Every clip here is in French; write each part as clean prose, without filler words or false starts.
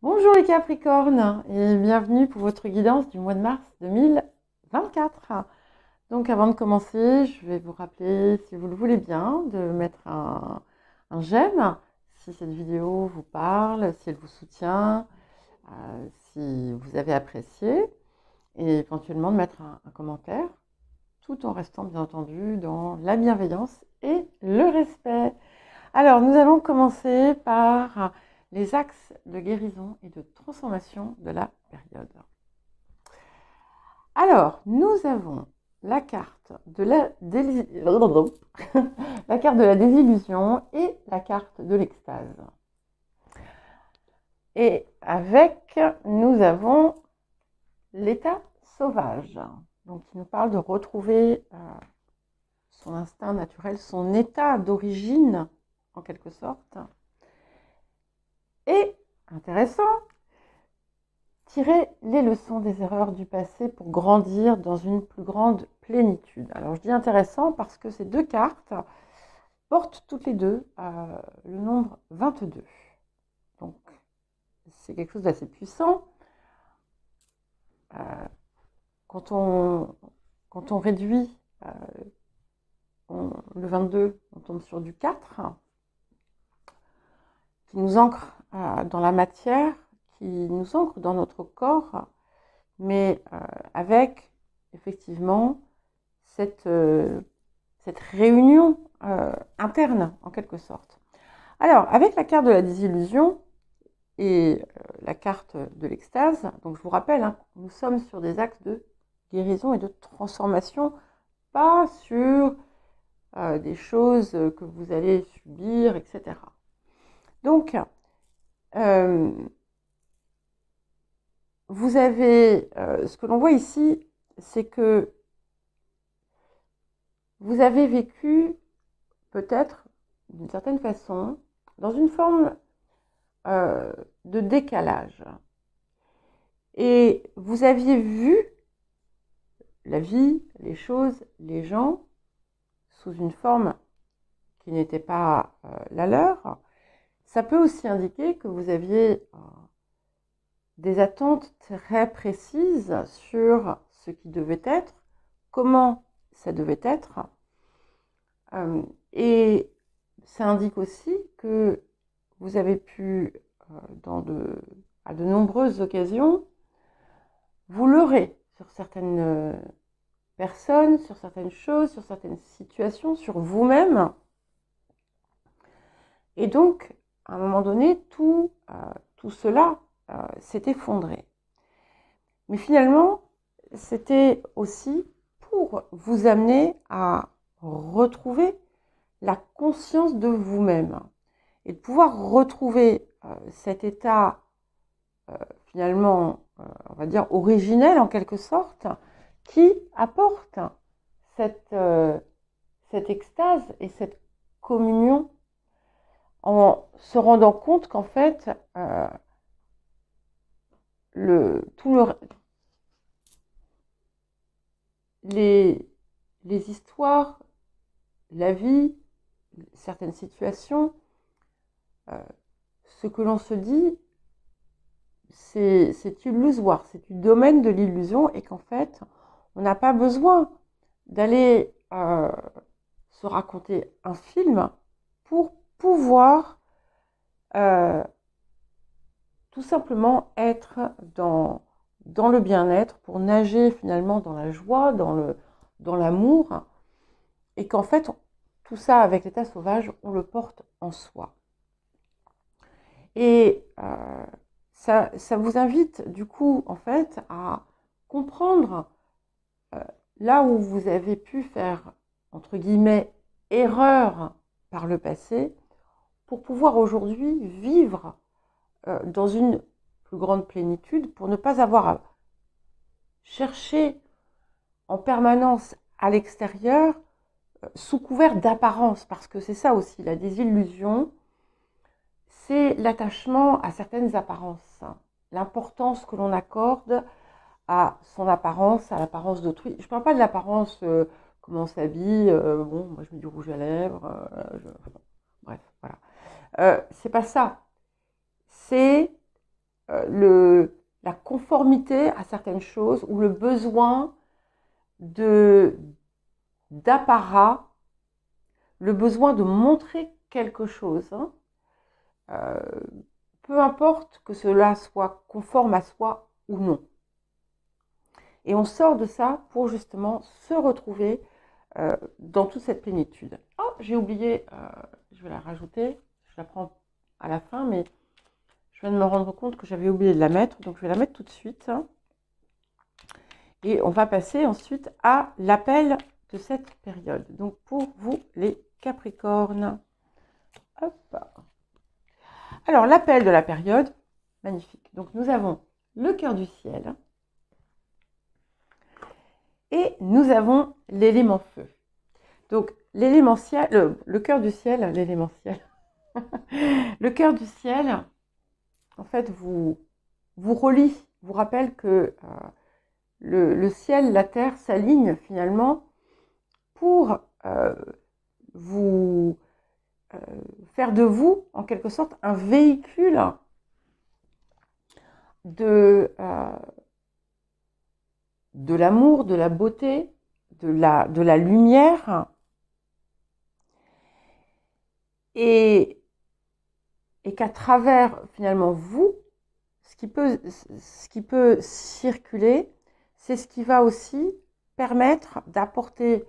Bonjour les Capricornes et bienvenue pour votre guidance du mois de mars 2024. Donc avant de commencer, je vais vous rappeler, si vous le voulez bien, de mettre un j'aime si cette vidéo vous parle, si elle vous soutient, si vous avez apprécié, et éventuellement de mettre un commentaire, tout en restant bien entendu dans la bienveillance et le respect. Alors, nous allons commencer par les axes de guérison et de transformation de la période. Alors, nous avons la carte de la, la carte de la désillusion et la carte de l'extase. Et avec, nous avons l'état sauvage, donc qui nous parle de retrouver son instinct naturel, son état d'origine, en quelque sorte. Et, intéressant, tirer les leçons des erreurs du passé pour grandir dans une plus grande plénitude. Alors je dis intéressant parce que ces deux cartes portent toutes les deux le nombre 22. Donc c'est quelque chose d'assez puissant. Quand on réduit le 22, on tombe sur du 4, qui nous ancre dans la matière, qui nous ancre dans notre corps, mais avec effectivement cette réunion interne en quelque sorte. Alors, avec la carte de la désillusion et la carte de l'extase, donc je vous rappelle, hein, nous sommes sur des axes de guérison et de transformation, pas sur des choses que vous allez subir, etc. Donc, vous avez, ce que l'on voit ici, c'est que vous avez vécu, peut-être, d'une certaine façon, dans une forme de décalage. Et vous aviez vu la vie, les choses, les gens, sous une forme qui n'était pas la leur. Ça peut aussi indiquer que vous aviez des attentes très précises sur ce qui devait être, comment ça devait être. Et ça indique aussi que vous avez pu, à de nombreuses occasions, vous leurrer sur certaines personnes, sur certaines choses, sur certaines situations, sur vous-même. Et donc, à un moment donné, tout cela s'est effondré. Mais finalement, c'était aussi pour vous amener à retrouver la conscience de vous-même et de pouvoir retrouver cet état finalement, on va dire, originel en quelque sorte, qui apporte cette extase et cette communion en se rendant compte qu'en fait, les histoires, la vie, certaines situations, ce que l'on se dit, c'est illusoire, c'est du domaine de l'illusion et qu'en fait, on n'a pas besoin d'aller se raconter un film pour pouvoir tout simplement être dans le bien-être, pour nager finalement dans la joie, dans l'amour, et qu'en fait, tout ça avec l'état sauvage, on le porte en soi. Et ça vous invite du coup en fait à comprendre là où vous avez pu faire entre guillemets erreur par le passé pour pouvoir aujourd'hui vivre dans une plus grande plénitude, pour ne pas avoir à chercher en permanence à l'extérieur sous couvert d'apparence, parce que c'est ça aussi la désillusion, c'est l'attachement à certaines apparences, l'importance que l'on accorde à son apparence, à l'apparence d'autrui. Je ne parle pas de l'apparence, comment on s'habille, bon, moi je mets du rouge à lèvres, bref, voilà. C'est pas ça. C'est la conformité à certaines choses ou le besoin d'apparat, le besoin de montrer quelque chose, hein, peu importe que cela soit conforme à soi ou non. Et on sort de ça pour justement se retrouver dans toute cette plénitude. Oh, j'ai oublié, je vais la rajouter, je la prends à la fin, mais je viens de me rendre compte que j'avais oublié de la mettre, donc je vais la mettre tout de suite. Hein. Et on va passer ensuite à l'appel de cette période. Donc pour vous, les Capricornes. Hop. Alors l'appel de la période, magnifique. Donc nous avons le cœur du ciel. Et nous avons l'élément feu. Donc, l'élémentiel, le cœur du ciel, l'élémentiel. Le cœur du ciel, en fait, vous relie, vous rappelle que le ciel, la terre s'alignent finalement pour vous faire de vous, en quelque sorte, un véhicule de l'amour, de la beauté, de la lumière, et qu'à travers finalement vous, ce qui peut circuler, c'est ce qui va aussi permettre d'apporter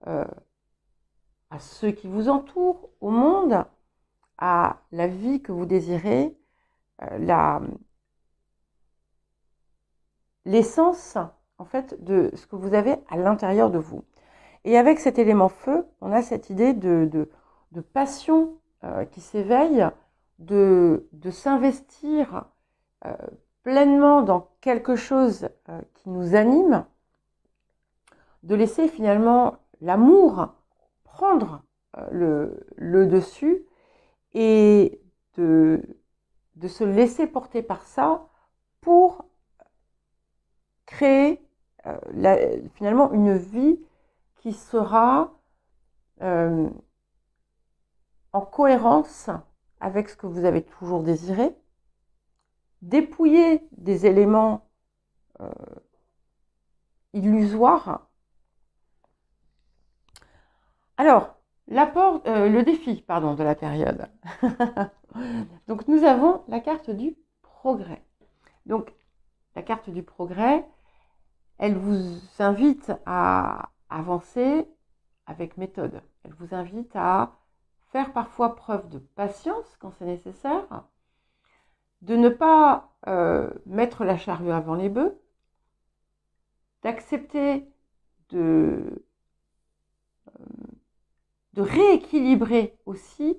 à ceux qui vous entourent, au monde, à la vie que vous désirez, l'essence en fait de ce que vous avez à l'intérieur de vous. Et avec cet élément feu, on a cette idée de passion qui s'éveille, de s'investir pleinement dans quelque chose qui nous anime, de laisser finalement l'amour prendre le dessus et de se laisser porter par ça pour créer finalement une vie qui sera en cohérence avec ce que vous avez toujours désiré, dépouiller des éléments illusoires. Alors, le défi, de la période. Donc, nous avons la carte du progrès. Donc, la carte du progrès, elle vous invite à avancer avec méthode. Elle vous invite à faire parfois preuve de patience quand c'est nécessaire, de ne pas mettre la charrue avant les bœufs, d'accepter de rééquilibrer aussi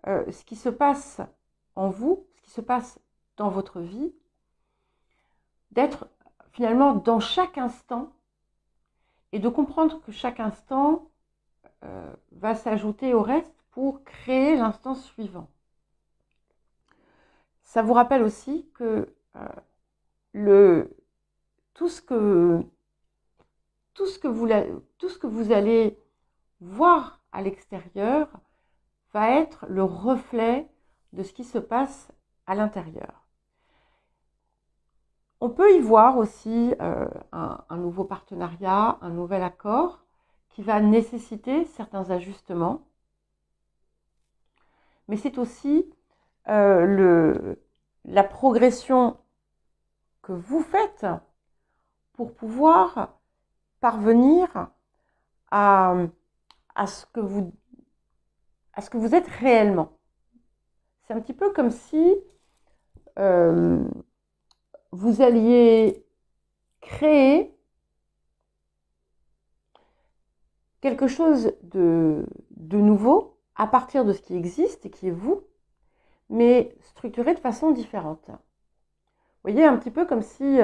ce qui se passe en vous, ce qui se passe dans votre vie, d'être finalement dans chaque instant et de comprendre que chaque instant va s'ajouter au reste pour créer l'instant suivant. Ça vous rappelle aussi que tout ce que vous allez voir à l'extérieur va être le reflet de ce qui se passe à l'intérieur. On peut y voir aussi un nouveau partenariat, un nouvel accord qui va nécessiter certains ajustements. Mais c'est aussi la progression que vous faites pour pouvoir parvenir à ce que vous êtes réellement. C'est un petit peu comme si vous alliez créer quelque chose de nouveau à partir de ce qui existe et qui est vous, mais structuré de façon différente. Vous voyez, un petit peu comme si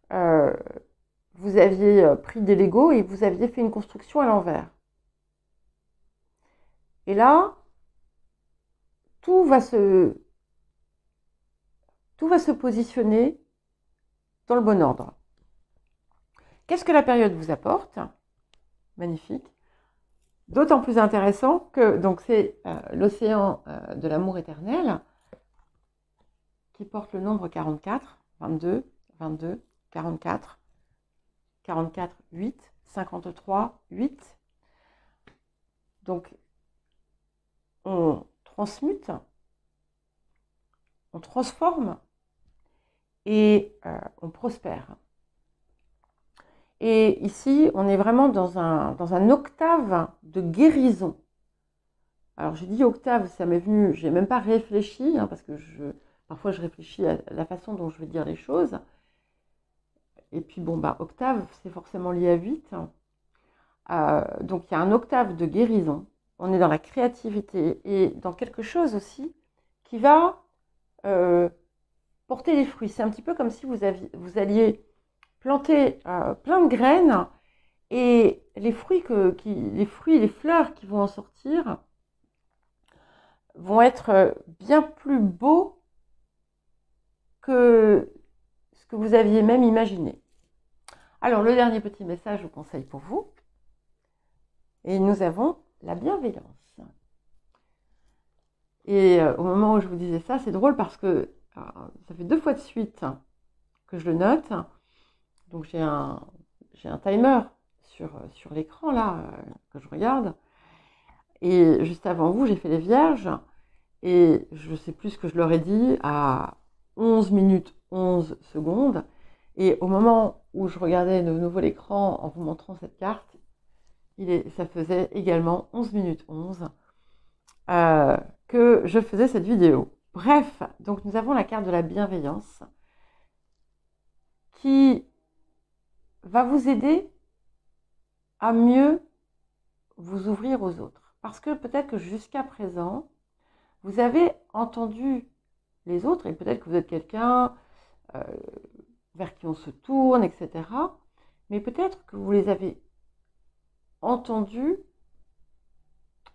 vous aviez pris des Legos et vous aviez fait une construction à l'envers. Et là, tout va se positionner dans le bon ordre. Qu'est-ce que la période vous apporte? Magnifique. D'autant plus intéressant que donc c'est l'océan de l'amour éternel qui porte le nombre 44, 22, 22, 44, 44, 8, 53, 8. Donc, on transmute, on transforme et on prospère. Et ici, on est vraiment dans un octave de guérison. Alors, j'ai dit octave, ça m'est venu, j'ai même pas réfléchi, parce que parfois je réfléchis à la façon dont je vais dire les choses. Et puis, bon, octave, c'est forcément lié à 8. Donc, il y a un octave de guérison. On est dans la créativité et dans quelque chose aussi qui va porter des fruits. C'est un petit peu comme si vous alliez planter plein de graines et les fleurs qui vont en sortir vont être bien plus beaux que ce que vous aviez même imaginé. Alors, le dernier petit message ou conseil pour vous, et nous avons la bienveillance. Et au moment où je vous disais ça, c'est drôle parce que ça fait 2 fois de suite que je le note. Donc j'ai un timer sur l'écran là que je regarde. Et juste avant vous, j'ai fait les vierges. Et je ne sais plus ce que je leur ai dit à 11 minutes 11 secondes. Et au moment où je regardais de nouveau l'écran en vous montrant cette carte, ça faisait également 11 minutes 11 que je faisais cette vidéo. Bref, donc nous avons la carte de la bienveillance qui va vous aider à mieux vous ouvrir aux autres. Parce que peut-être que jusqu'à présent, vous avez entendu les autres, et peut-être que vous êtes quelqu'un vers qui on se tourne, etc. Mais peut-être que vous les avez entendus,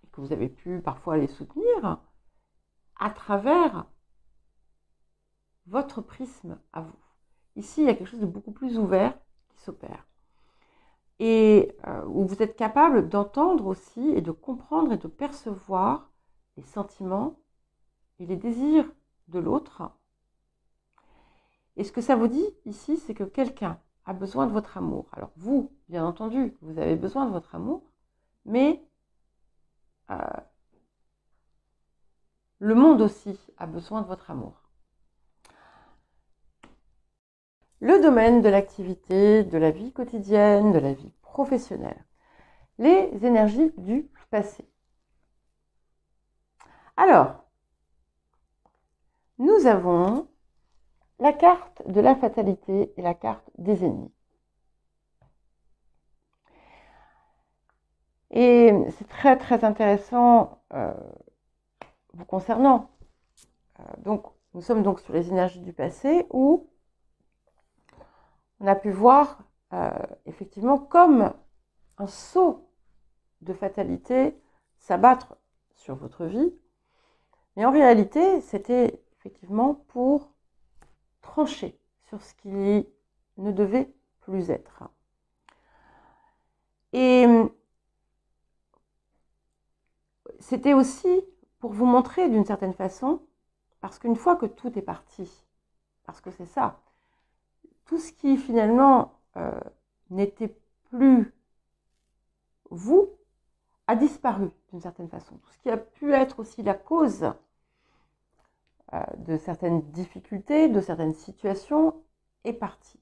et que vous avez pu parfois les soutenir, à travers votre prisme à vous. Ici, il y a quelque chose de beaucoup plus ouvert qui s'opère. Et où vous êtes capable d'entendre aussi et de comprendre et de percevoir les sentiments et les désirs de l'autre. Et ce que ça vous dit ici, c'est que quelqu'un a besoin de votre amour. Alors vous, bien entendu, vous avez besoin de votre amour, mais le monde aussi a besoin de votre amour. Le domaine de l'activité, de la vie quotidienne, de la vie professionnelle. Les énergies du passé. Alors, nous avons la carte de la fatalité et la carte des ennemis. Et c'est très très intéressant vous concernant. Donc, nous sommes donc sur les énergies du passé où on a pu voir effectivement comme un sceau de fatalité s'abattre sur votre vie. Mais en réalité, c'était effectivement pour trancher sur ce qui ne devait plus être. Et c'était aussi pour vous montrer d'une certaine façon, parce qu'une fois que tout est parti, parce que c'est ça, tout ce qui finalement n'était plus vous a disparu d'une certaine façon. Tout ce qui a pu être aussi la cause de certaines difficultés, de certaines situations est parti.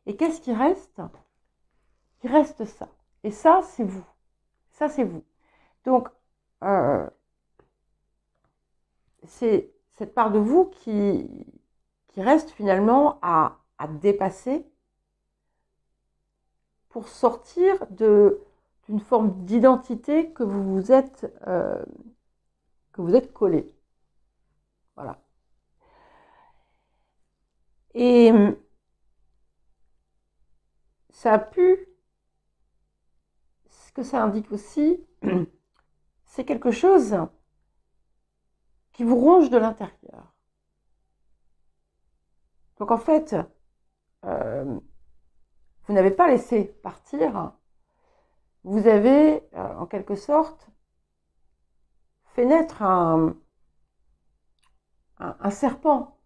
Et qu'est-ce qui reste? Il reste ça. Et ça, c'est vous. Ça, c'est vous. Donc, c'est cette part de vous qui reste finalement à dépasser pour sortir d'une forme d'identité que vous êtes collé. Voilà. Et ça a pu, ce que ça indique aussi, c'est quelque chose qui vous ronge de l'intérieur. Donc en fait, vous n'avez pas laissé partir, vous avez en quelque sorte fait naître un un serpent.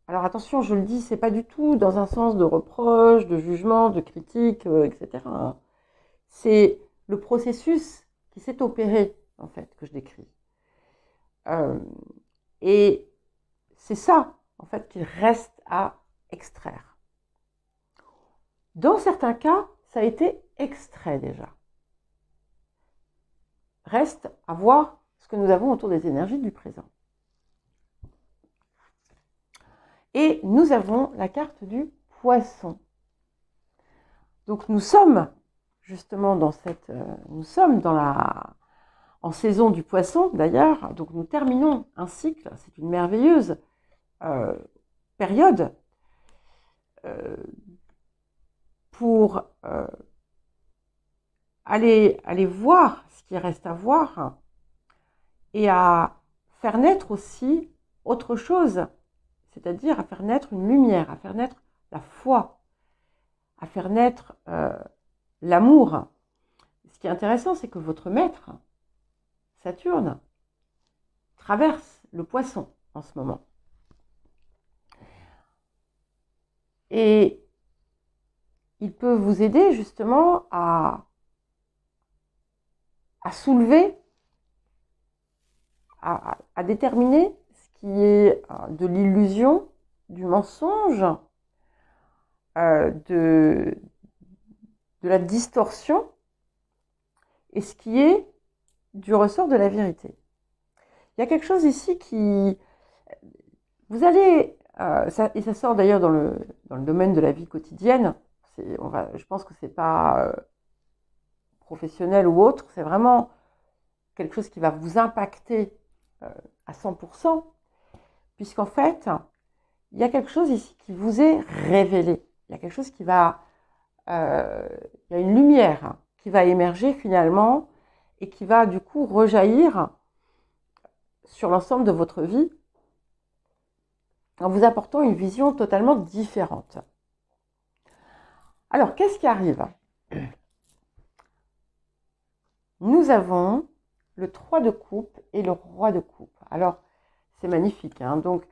Alors attention, je le dis, c'est pas du tout dans un sens de reproche, de jugement, de critique, etc. C'est le processus qui s'est opéré, en fait, que je décris. Et c'est ça, en fait, qu'il reste à extraire. Dans certains cas, ça a été extrait déjà. Reste à voir ce que nous avons autour des énergies du présent. Et nous avons la carte du poisson. Donc nous sommes justement dans cette... nous sommes en saison du poisson d'ailleurs. Donc nous terminons un cycle. C'est une merveilleuse période pour aller voir ce qui reste à voir et à faire naître aussi autre chose, c'est-à-dire à faire naître une lumière, à faire naître la foi, à faire naître l'amour. Ce qui est intéressant, c'est que votre maître, Saturne, traverse le poisson en ce moment. Et il peut vous aider justement à soulever, à déterminer ce qui est de l'illusion, du mensonge, de la distorsion, et ce qui est du ressort de la vérité. Il y a quelque chose ici qui... Vous allez... et ça sort d'ailleurs dans le domaine de la vie quotidienne. Je pense que ce n'est pas professionnel ou autre, c'est vraiment quelque chose qui va vous impacter à 100%, puisqu'en fait, il y a quelque chose ici qui vous est révélé. Il y a quelque chose qui va... il y a une lumière qui va émerger finalement et qui va du coup rejaillir sur l'ensemble de votre vie en vous apportant une vision totalement différente. Alors, qu'est-ce qui arrive? Nous avons le 3 de coupe et le roi de coupe. Alors, c'est magnifique. Hein. Donc,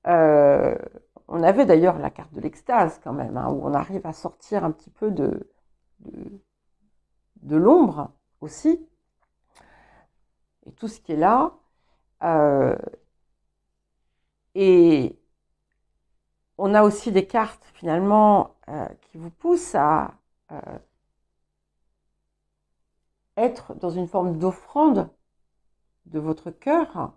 on avait d'ailleurs la carte de l'extase quand même, hein, où on arrive à sortir un petit peu de l'ombre aussi. Et tout ce qui est là. Et on a aussi des cartes finalement qui vous poussent à être dans une forme d'offrande de votre cœur.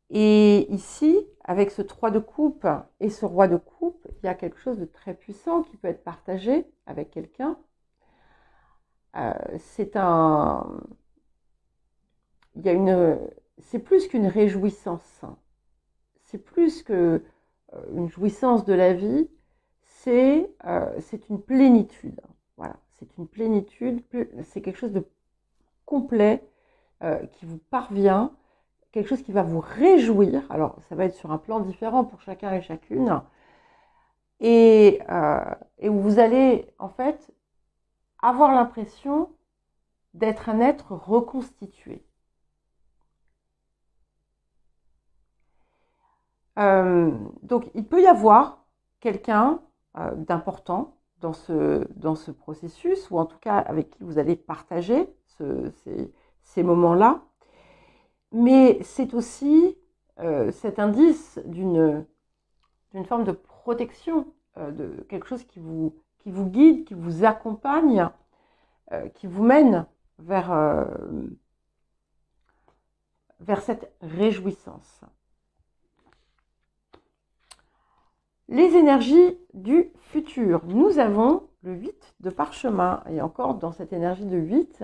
Et ici, avec ce 3 de coupe et ce roi de coupe, il y a quelque chose de très puissant qui peut être partagé avec quelqu'un. C'est plus qu'une réjouissance. C'est plus qu'une jouissance de la vie. C'est une plénitude. Voilà, c'est une plénitude. C'est quelque chose de complet qui vous parvient. Quelque chose qui va vous réjouir. Alors, ça va être sur un plan différent pour chacun et chacune. Et où vous allez, en fait, avoir l'impression d'être un être reconstitué. Donc, il peut y avoir quelqu'un d'important dans ce processus, ou en tout cas avec qui vous allez partager ces moments-là. Mais c'est aussi cet indice d'une forme de protection, de quelque chose qui vous guide, qui vous accompagne, qui vous mène vers cette réjouissance. Les énergies du futur. Nous avons le 8 de parchemin, et encore dans cette énergie de 8,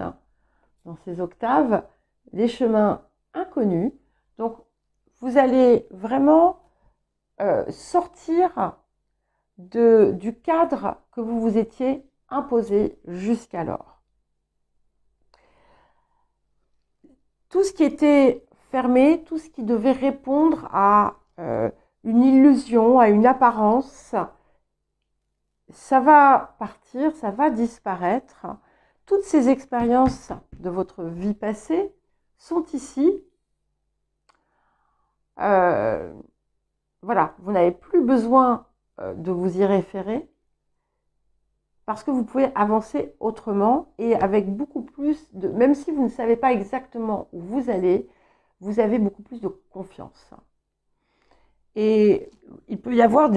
dans ces octaves, les chemins inconnus. Donc, vous allez vraiment sortir du cadre que vous vous étiez imposé jusqu'alors. Tout ce qui était fermé, tout ce qui devait répondre à une illusion, à une apparence, ça va partir, ça va disparaître. Toutes ces expériences de votre vie passée sont ici Voilà, vous n'avez plus besoin de vous y référer parce que vous pouvez avancer autrement et avec beaucoup plus de... Même si vous ne savez pas exactement où vous allez, vous avez beaucoup plus de confiance. Et il peut y avoir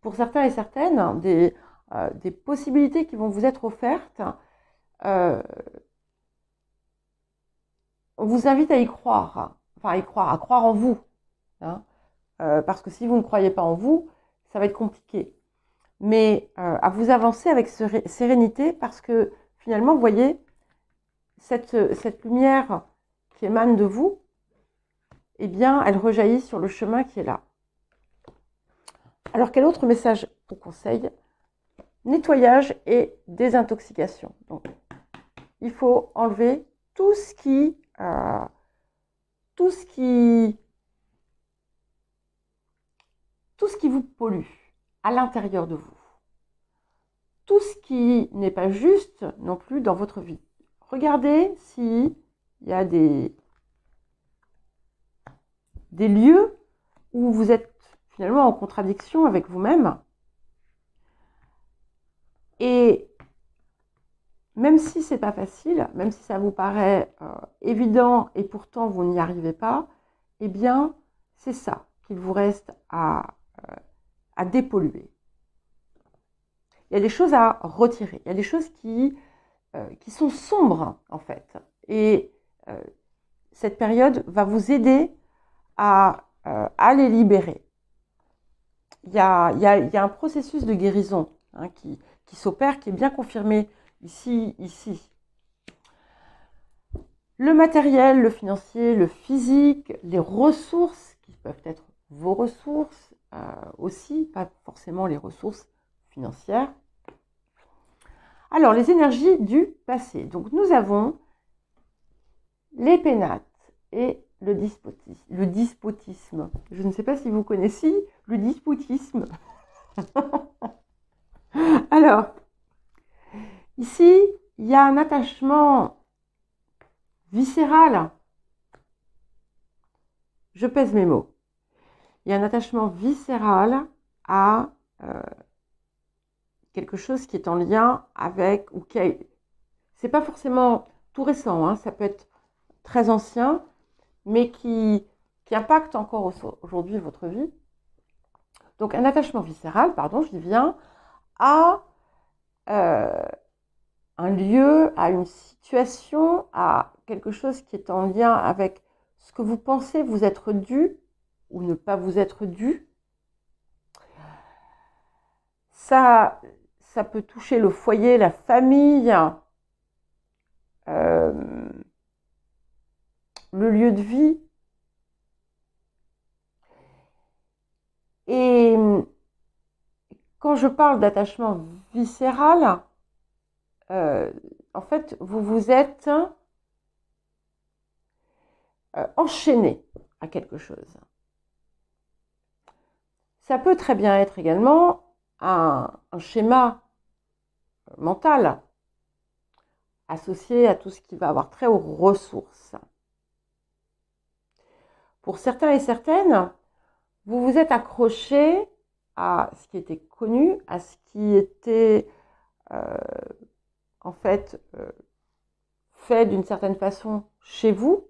pour certains et certaines, des possibilités qui vont vous être offertes. On vous invite à y croire, enfin à croire en vous. Hein, parce que si vous ne croyez pas en vous, ça va être compliqué. Mais à vous avancer avec sérénité parce que finalement, vous voyez, cette lumière qui émane de vous, eh bien, elle rejaillit sur le chemin qui est là. Alors, quel autre message on conseille? Nettoyage et désintoxication. Donc, il faut enlever tout ce qui vous pollue à l'intérieur de vous. Tout ce qui n'est pas juste non plus dans votre vie. Regardez s'il y a des lieux où vous êtes finalement en contradiction avec vous-même. Et même si c'est pas facile, même si ça vous paraît évident et pourtant vous n'y arrivez pas, eh bien, c'est ça qu'il vous reste à dépolluer. Il y a des choses à retirer, il y a des choses qui sont sombres en fait. Et cette période va vous aider à les libérer. Il y a un processus de guérison hein, qui s'opère, qui est bien confirmé ici. Le matériel, le financier, le physique, les ressources qui peuvent être vos ressources aussi, pas forcément les ressources financières. Alors, les énergies du passé. Donc, nous avons les pénates et le despotisme. Je ne sais pas si vous connaissez le despotisme. Alors, ici, il y a un attachement viscéral. Je pèse mes mots. Il y a un attachement viscéral à quelque chose qui est en lien avec, ou qui c'est pas forcément tout récent, hein, ça peut être très ancien, mais qui impacte encore aujourd'hui votre vie. Donc un attachement viscéral, pardon, j'y viens, à un lieu, à une situation, à quelque chose qui est en lien avec ce que vous pensez vous être dû ou ne pas vous être dû. Ça peut toucher le foyer, la famille, le lieu de vie. Et quand je parle d'attachement viscéral, en fait, vous vous êtes enchaîné à quelque chose. Ça peut très bien être également un schéma mental associé à tout ce qui va avoir trait aux ressources. Pour certains et certaines, vous vous êtes accroché à ce qui était connu, à ce qui était en fait fait d'une certaine façon chez vous,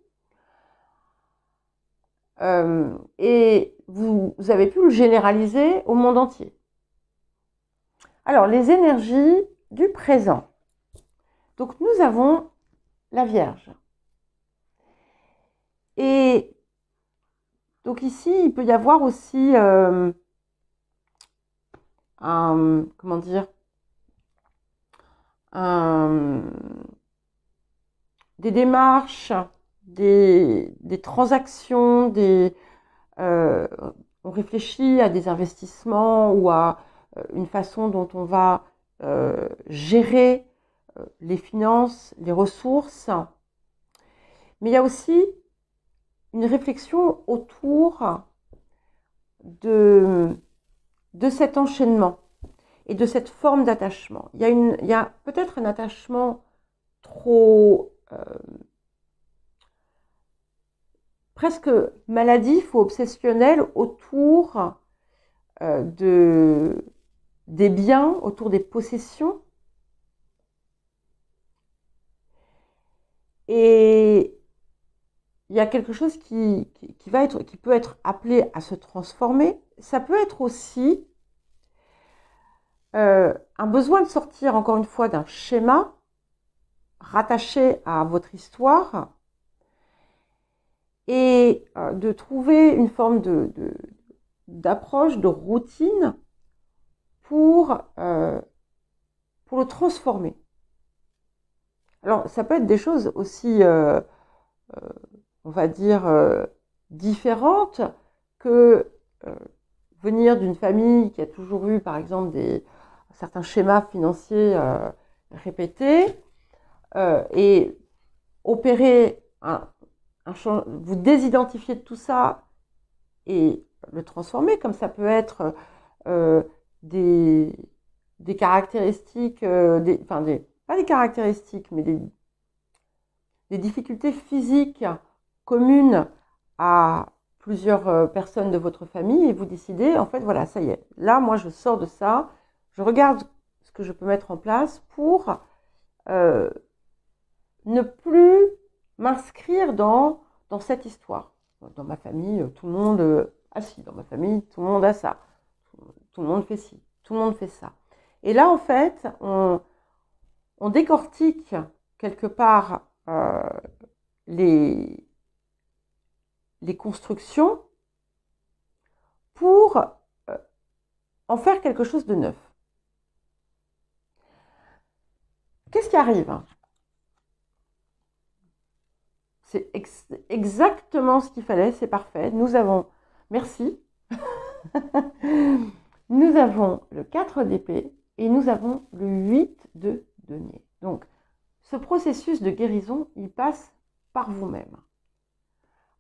et vous avez pu le généraliser au monde entier. Alors, les énergies du présent. Donc, nous avons la Vierge. Et donc ici, il peut y avoir aussi des démarches, des transactions, on réfléchit à des investissements ou à une façon dont on va gérer les finances, les ressources. Mais il y a aussi une réflexion autour de cet enchaînement et de cette forme d'attachement. Il y a peut-être un attachement trop presque maladif ou obsessionnel autour des biens, autour des possessions. Et il y a quelque chose qui peut être appelé à se transformer. Ça peut être aussi un besoin de sortir, encore une fois, d'un schéma rattaché à votre histoire et de trouver une forme d'approche, de routine pour le transformer. Alors, ça peut être des choses aussi, on va dire, différentes que venir d'une famille qui a toujours eu, par exemple, certains schémas financiers répétés et opérer vous désidentifier de tout ça et le transformer, comme ça peut être des caractéristiques, pas des caractéristiques, mais des difficultés physiques communes à plusieurs personnes de votre famille et vous décidez, en fait, voilà, ça y est, là, moi, je sors de ça, je regarde ce que je peux mettre en place pour ne plus m'inscrire dans cette histoire. Dans ma famille, tout le monde si, dans ma famille, tout le monde a ça. Tout le monde fait ci, tout le monde fait ça. Et là, en fait, on décortique quelque part les constructions pour en faire quelque chose de neuf. Qu'est-ce qui arrive ? C'est exactement ce qu'il fallait, c'est parfait. Nous avons, merci, nous avons le 4 d'épée et nous avons le 8 de denier. Donc, ce processus de guérison, il passe par vous-même.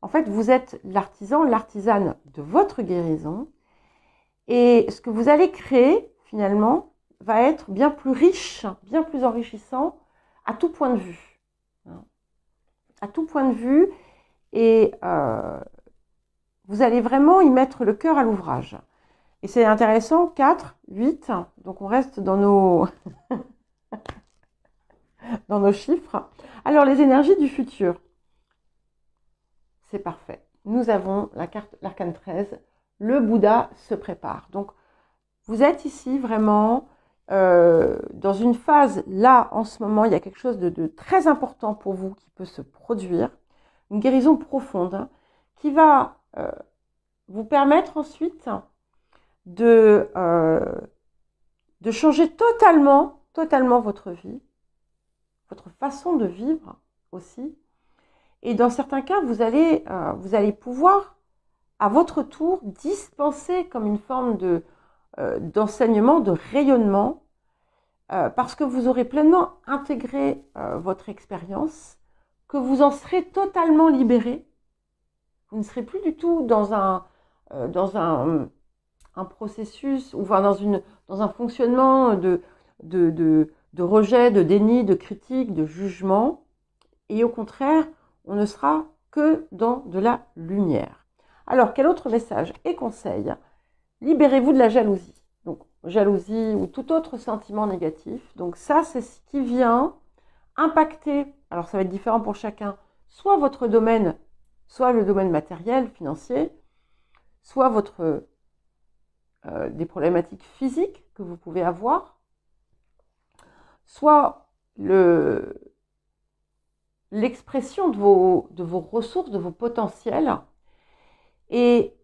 En fait, vous êtes l'artisan, l'artisane de votre guérison et ce que vous allez créer, finalement, va être bien plus riche, bien plus enrichissant à tout point de vue. À tout point de vue et vous allez vraiment y mettre le cœur à l'ouvrage. Et c'est intéressant, 4, 8, donc on reste dans nos, dans nos chiffres. Alors, les énergies du futur, c'est parfait. Nous avons la carte, l'arcane 13, le Bouddha se prépare. Donc, vous êtes ici vraiment dans une phase, là, en ce moment, il y a quelque chose de très important pour vous qui peut se produire, une guérison profonde qui va vous permettre ensuite de changer totalement votre vie, votre façon de vivre aussi. Et dans certains cas, vous allez pouvoir, à votre tour, dispenser comme une forme d'enseignement, de rayonnement, parce que vous aurez pleinement intégré votre expérience, que vous en serez totalement libéré. Vous ne serez plus du tout dans un processus, ou enfin dans un fonctionnement de rejet, de déni, de critique, de jugement. Et au contraire, on ne sera que dans de la lumière. Alors, quel autre message et conseil ? Libérez-vous de la jalousie. Donc, jalousie ou tout autre sentiment négatif. Donc ça, c'est ce qui vient impacter, alors ça va être différent pour chacun, soit votre domaine, soit le domaine matériel, financier, soit des problématiques physiques que vous pouvez avoir, soit l'expression de vos ressources, de vos potentiels. Et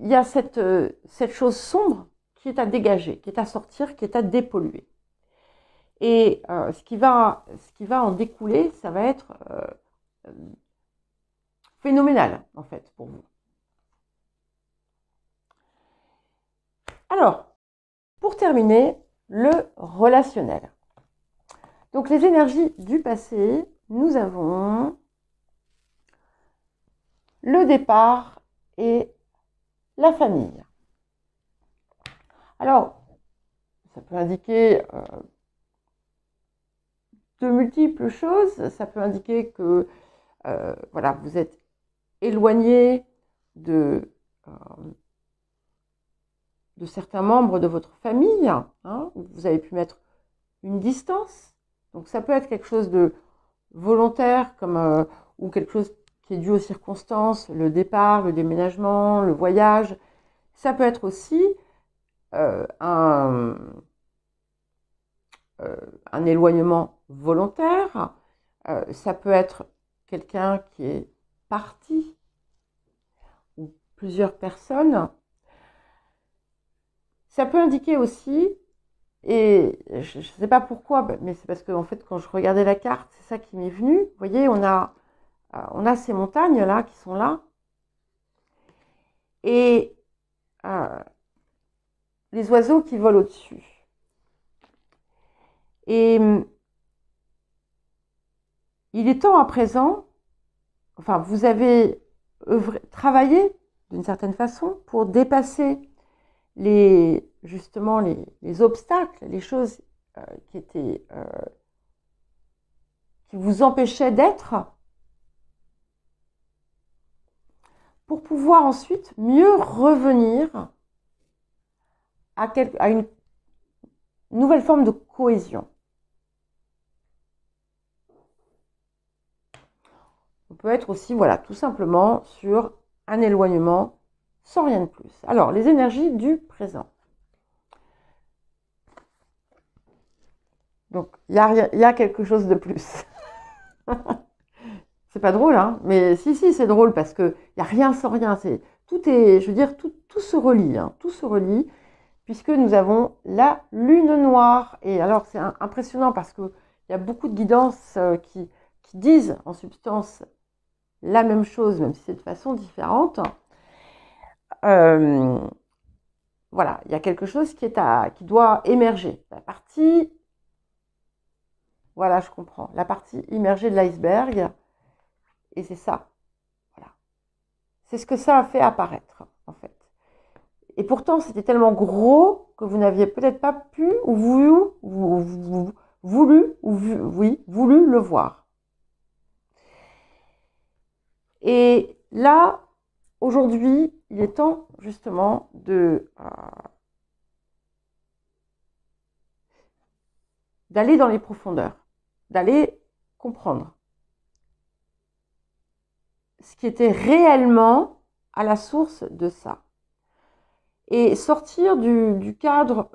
il y a cette chose sombre qui est à dégager, qui est à sortir, qui est à dépolluer. Et ce qui va en découler, ça va être phénoménal, en fait, pour vous. Alors, pour terminer, le relationnel. Donc, les énergies du passé, nous avons le départ et la famille. Alors, ça peut indiquer de multiples choses. Ça peut indiquer que voilà, vous êtes éloigné euh, de certains membres de votre famille, hein, vous avez pu mettre une distance. Donc ça peut être quelque chose de volontaire comme, ou quelque chose qui est dû aux circonstances, le départ, le déménagement, le voyage. Ça peut être aussi euh, un, un éloignement volontaire. Ça peut être quelqu'un qui est parti ou plusieurs personnes. Ça peut indiquer aussi, et je ne sais pas pourquoi, mais c'est parce que en fait, quand je regardais la carte, c'est ça qui m'est venu. Vous voyez, on a ces montagnes-là qui sont là. Et les oiseaux qui volent au-dessus. Et il est temps à présent, enfin, vous avez travaillé d'une certaine façon pour dépasser justement les obstacles, les choses qui vous empêchaient d'être, pour pouvoir ensuite mieux revenir à une nouvelle forme de cohésion. On peut être aussi, voilà, tout simplement sur un éloignement sans rien de plus. Alors, les énergies du présent. Donc, il y a quelque chose de plus. C'est pas drôle, hein, mais si, c'est drôle parce qu'il n'y a rien sans rien. Tout est, je veux dire, tout se relie, hein, tout se relie, puisque nous avons la lune noire. Et alors, c'est impressionnant parce qu'il y a beaucoup de guidances qui disent en substance la même chose, même si c'est de façon différente. Voilà, il y a quelque chose qui doit émerger. La partie, voilà, je comprends, la partie immergée de l'iceberg, et c'est ça. Voilà. C'est ce que ça a fait apparaître, en fait. Et pourtant, c'était tellement gros que vous n'aviez peut-être pas pu ou voulu le voir. Et là, aujourd'hui, il est temps justement d'aller dans les profondeurs, d'aller comprendre ce qui était réellement à la source de ça. Et sortir du cadre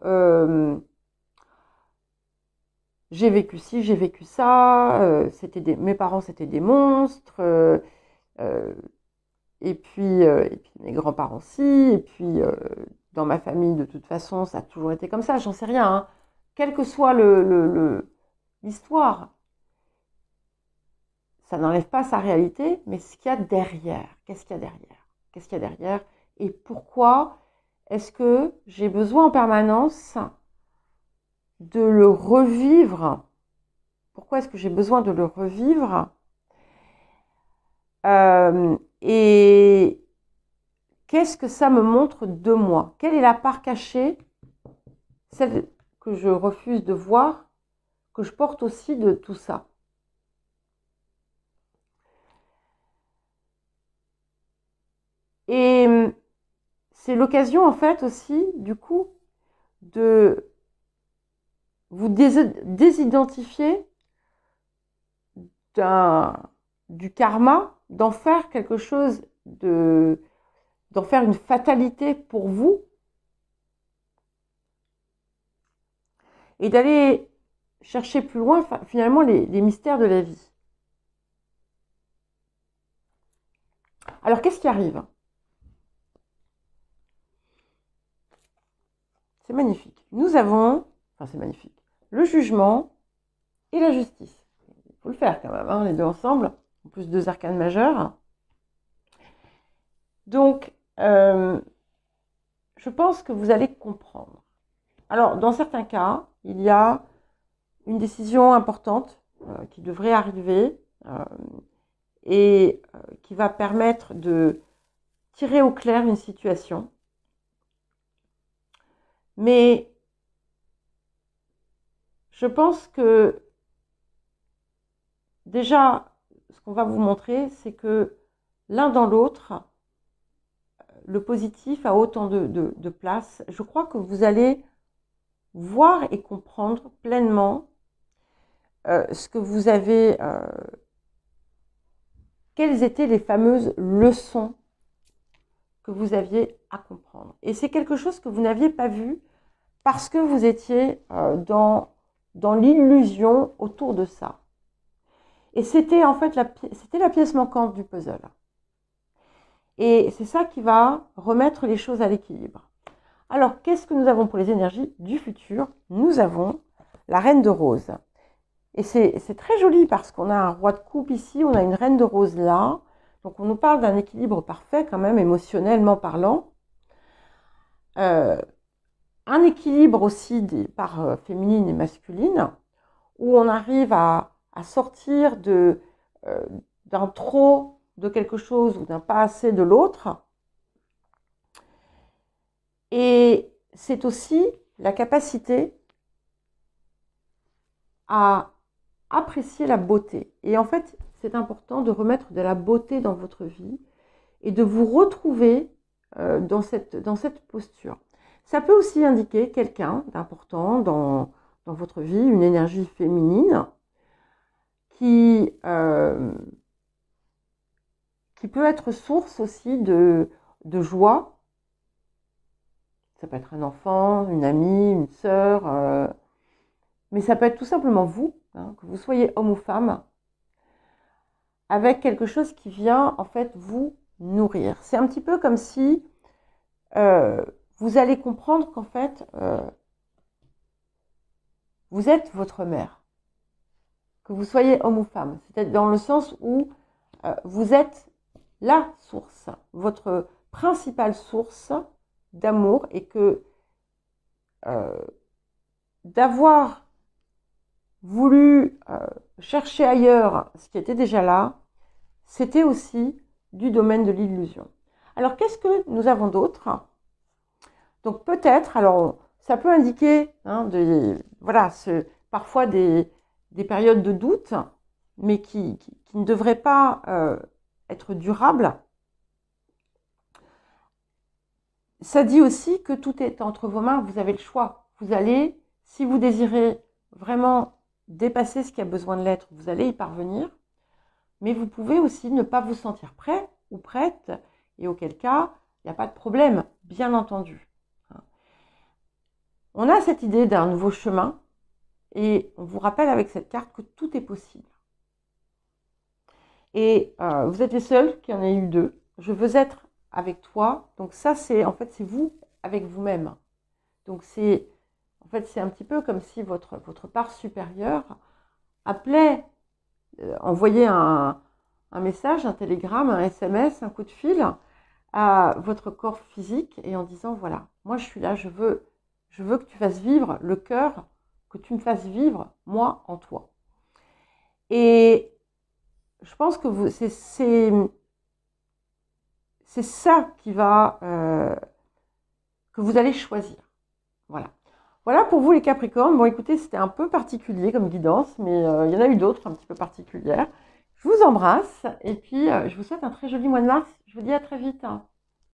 j'ai vécu ci, j'ai vécu ça, mes parents c'était des monstres, et puis mes grands-parents aussi, et puis dans ma famille de toute façon ça a toujours été comme ça, j'en sais rien, hein. Quelle que soit l'histoire, ça n'enlève pas sa réalité, mais ce qu'il y a derrière, qu'est-ce qu'il y a derrière? Qu'est-ce qu'il y a derrière? Et pourquoi est-ce que j'ai besoin en permanence de le revivre? Pourquoi est-ce que j'ai besoin de le revivre? Et qu'est-ce que ça me montre de moi? Quelle est la part cachée, celle que je refuse de voir, que je porte aussi de tout ça? Et c'est l'occasion en fait aussi, du coup, de vous désidentifier du karma, d'en faire quelque chose d'en faire une fatalité pour vous, et d'aller chercher plus loin finalement les mystères de la vie. Alors qu'est-ce qui arrive? C'est magnifique. Nous avons, enfin c'est magnifique, le jugement et la justice. Il faut le faire quand même, hein, les deux ensemble, en plus deux arcanes majeures. Donc, je pense que vous allez comprendre. Alors, dans certains cas, il y a une décision importante qui devrait arriver et qui va permettre de tirer au clair une situation. Mais je pense que déjà, ce qu'on va vous montrer, c'est que l'un dans l'autre, le positif a autant de place. Je crois que vous allez voir et comprendre pleinement ce que vous avez, quelles étaient les fameuses leçons que vous aviez à comprendre. Et c'est quelque chose que vous n'aviez pas vu parce que vous étiez dans l'illusion autour de ça. Et c'était en fait la pièce manquante du puzzle. Et c'est ça qui va remettre les choses à l'équilibre. Alors, qu'est-ce que nous avons pour les énergies du futur? Nous avons la reine de rose. Et c'est très joli parce qu'on a un roi de coupe ici, on a une reine de rose là. Donc, on nous parle d'un équilibre parfait quand même, émotionnellement parlant. Un équilibre aussi des parts féminines et masculines, où on arrive à sortir d'un trop de quelque chose ou d'un pas assez de l'autre. Et c'est aussi la capacité à apprécier la beauté. Et en fait, c'est important de remettre de la beauté dans votre vie et de vous retrouver dans cette posture. Ça peut aussi indiquer quelqu'un d'important dans votre vie, une énergie féminine qui peut être source aussi de joie. Ça peut être un enfant, une amie, une sœur, mais ça peut être tout simplement vous, hein, que vous soyez homme ou femme, avec quelque chose qui vient en fait vous nourrir. C'est un petit peu comme si vous allez comprendre qu'en fait, vous êtes votre mère, que vous soyez homme ou femme. C'est-à-dire dans le sens où vous êtes la source, votre principale source d'amour, et que d'avoir voulu chercher ailleurs ce qui était déjà là, c'était aussi du domaine de l'illusion. Alors, qu'est-ce que nous avons d'autre? Donc, peut-être, alors, ça peut indiquer voilà, parfois des périodes de doute, mais qui ne devraient pas être durables. Ça dit aussi que tout est entre vos mains, vous avez le choix. Vous allez, si vous désirez vraiment dépasser ce qui a besoin de l'être, vous allez y parvenir. Mais vous pouvez aussi ne pas vous sentir prêt ou prête, et auquel cas, il n'y a pas de problème, bien entendu. On a cette idée d'un nouveau chemin, et on vous rappelle avec cette carte que tout est possible. Et vous êtes les seuls qui en aient eu deux. Je veux être avec toi. Donc ça, c'est vous avec vous-même. Donc c'est un petit peu comme si votre part supérieure appelait, envoyait un message, un télégramme, un SMS, un coup de fil à votre corps physique, et en disant voilà, moi je suis là, je veux que tu fasses vivre le cœur, que tu me fasses vivre moi en toi. Et je pense que c'est ça qui va que vous allez choisir. Voilà. Voilà pour vous les Capricornes. Bon, écoutez, c'était un peu particulier comme guidance, mais il y en a eu d'autres un petit peu particulières. Je vous embrasse et puis je vous souhaite un très joli mois de mars. Je vous dis à très vite.